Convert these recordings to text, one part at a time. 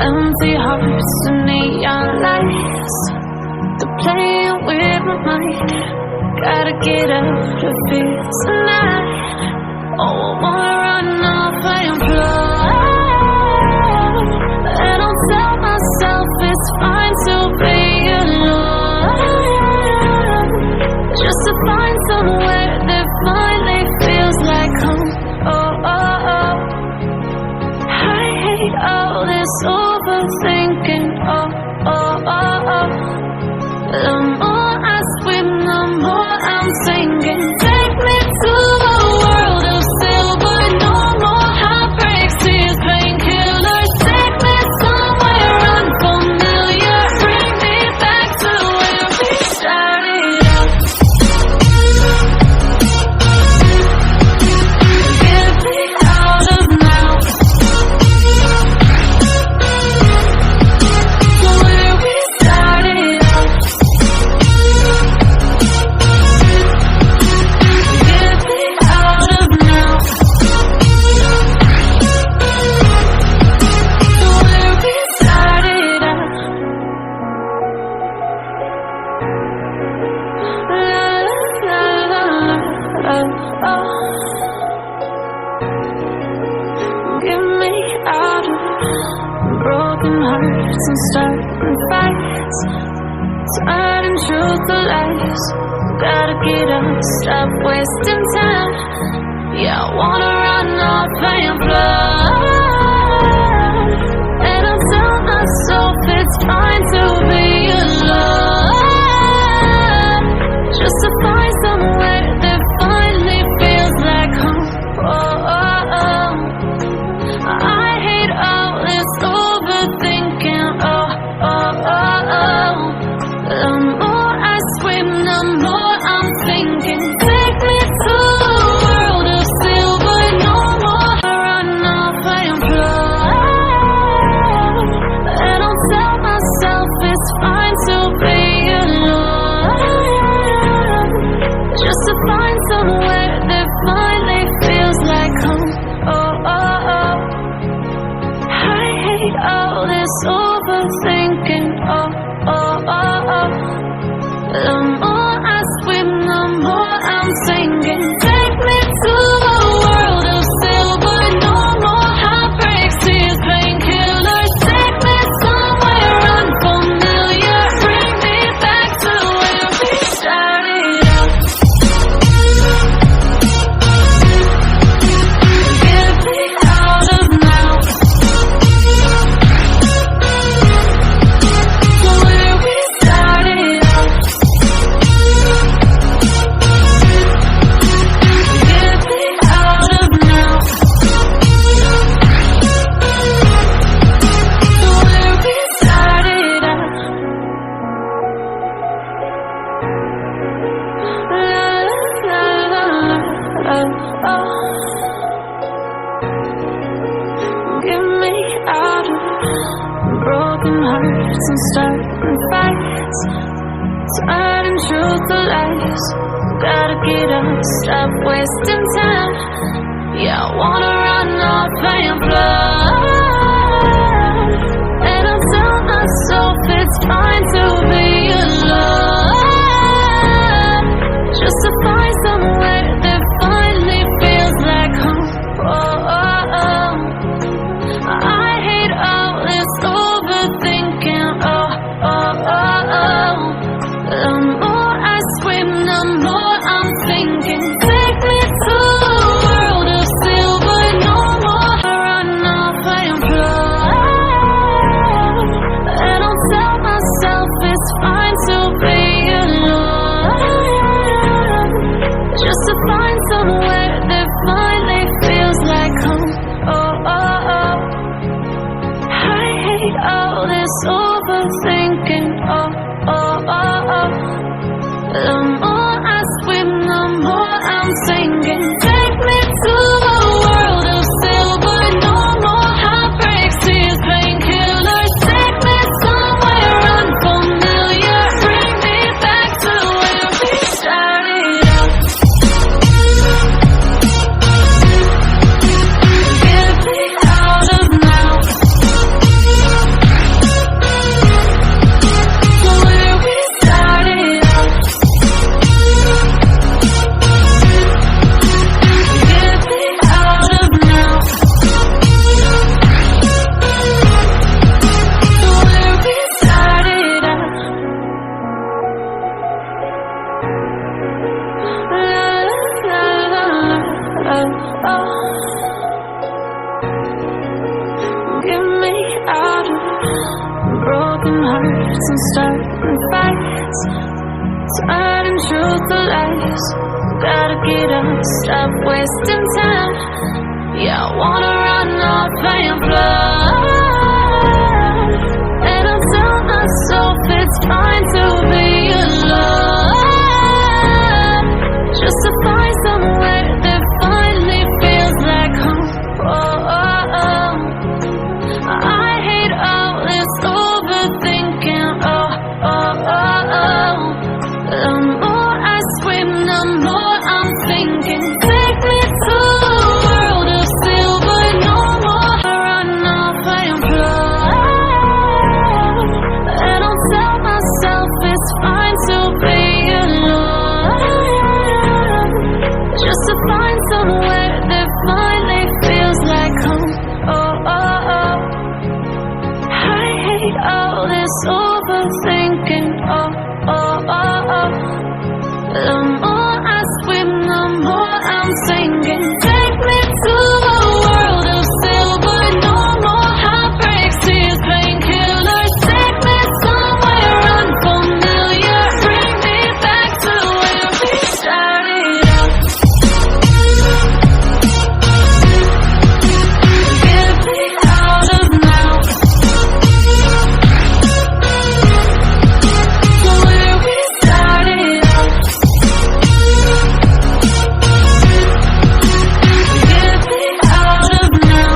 Empty hearts and neon lights, they're playing with my mind. Gotta get out of here tonight. Oh, I wanna run off and fly. And I'll tell myself it's fine to be alone, just to find somewhere that finally feels like home. Oh, oh, oh. I hate all this overthinking. Oh, oh, oh, oh. The more I swim, the more I'm sinking. Take me to a world of silver. No more heartbreaks, tears, painkillers. Take me somewhere unfamiliar. Bring me back to where we started out. Get me out of now. Where we started out. Get me out of now. Where we started out. La la la la. Oh. Get me out of broken hearts and starting fights, turning truth to lies. Gotta get up, stop wasting time. Yeah, I wanna run off and fly. And I'll tell myself it's fine to be alone, just to find somewhere that finally feels like home. Oh, oh, oh. I hate all this overthinking. Oh, oh, oh, oh. The more I swim, the more I'm thinking. Take me to a world of silver. No more run off and fly. And I'll tell myself it's fine to be alone, just to find somewhere that finally feels like home. Oh, oh, oh. I hate all this overthinking. Oh, oh, oh, oh. The more I swim, the more I'm sinking. Take me to a world of silver. No more heartbreaks, tears, painkillers. Take me somewhere unfamiliar. Bring me back to where we started out. Get me out of now. Where we started out. Get me out of now. Where we started out. La la la la. Oh. Get me out of broken hearts and starting fights, turning truth to lies. Gotta get up, stop wasting time. Yeah, I wanna run off and fly. And I'll tell myself it's fine to be alone, just to find somewhere that finally feels like home. Oh, oh, oh. I hate all this overthinking. Oh, oh, oh, oh. The more I swim, the more I'm thinking. Take me to a world of silver. No more run off and fly. And I'll tell myself it's fine to be alone, just to find somewhere that finally feels like home. Oh, oh, oh. I hate all this overthinking. Oh, oh, oh, oh. The more I swim, the more I'm sinking. Take me to a world of silver. No more heartbreaks, tears, painkillers. Take me somewhere unfamiliar. Bring me back to where we started out. Get me out of now. hearts and starting fights, turning truth to lies. Gotta get up, stop wasting time. Yeah, I wanna run off and fly. And I tell myself it's fine to be alone, just to find somewhere that finally feels like home. I hate all this overthinking. The more I swim, the more I'm thinking. Take me to a world of silver, no more run off and fly. And I'll tell myself it's fine to be alone, just to find somewhere that finally feels like home. I hate all this overthinking. The more I swim, the more I'm sinking. Take me to a world of silver, no more heartbreaks, tears, painkillers. Take me somewhere unfamiliar, bring me back to where we started out. Get me out of now, where we started out. Get me out of now,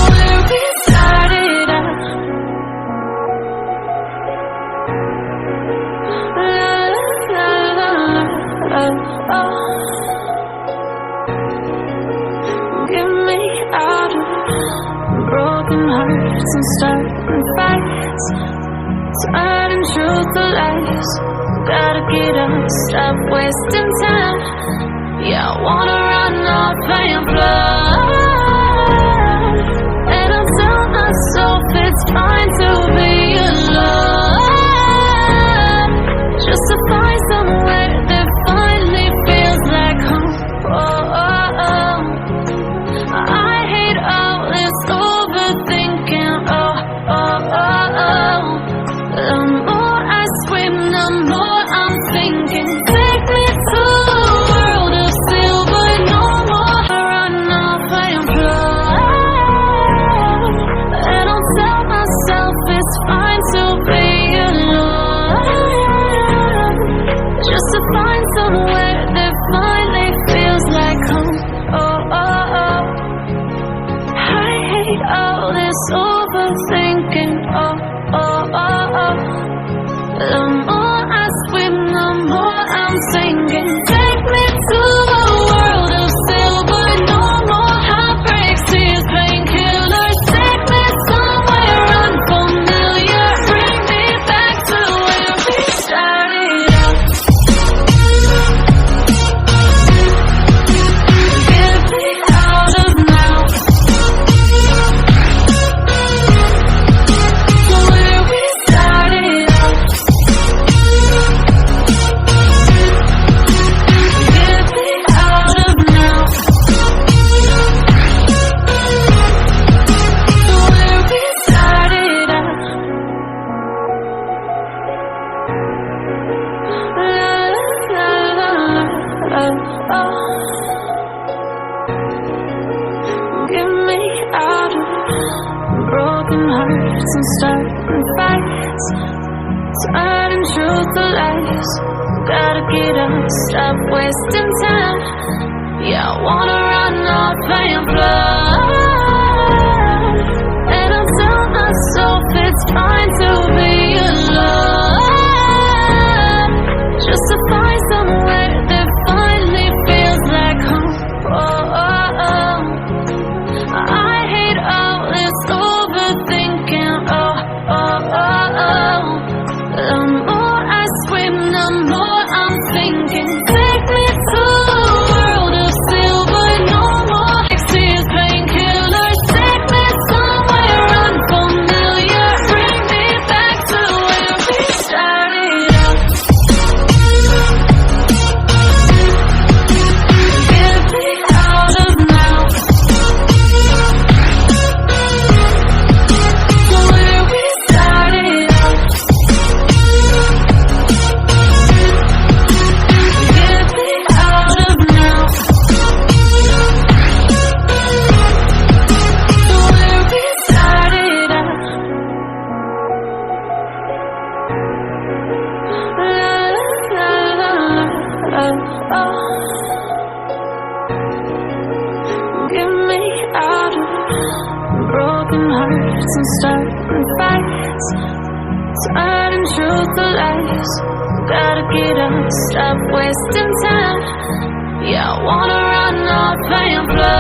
where we started out. La, la, la, la, Get me out of broken hearts and starting fights, turning truth to lies. Gotta get up, stop wasting time. Yeah, I wanna run off and fly. And I tell myself it's fine to be alone, just to find somewhere that finally feels like home. I hate all this overthinking. The more I swim, the more I'm thinking. Take me to a world of silver, no more run off and fly. And I'll tell myself it's fine to be alone, just to find somewhere that finally feels like home. I hate all this overthinking. The more I swim, the more I'm sinking. Take me to a world of silver, no more heartbreaks, tears, painkillers. Take me somewhere unfamiliar, bring me back to where we started out. Get me out of now, where we started out. Get me out of now, where we started out. La, la, la, la, Get me out of broken hearts and starting fights, turning truth to lies. Gotta get up, stop wasting time. Yeah, I wanna run off and fly. And I tell myself it's fine to be alone, just to find somewhere that finally feels like home. I hate all this overthinking. The more I swim, the more I'm thinking. Take me to a world of silver, no more tears, pain. fights and starting fights, turning truth to lies. Gotta get up, stop wasting time. Yeah, I wanna run off and fly.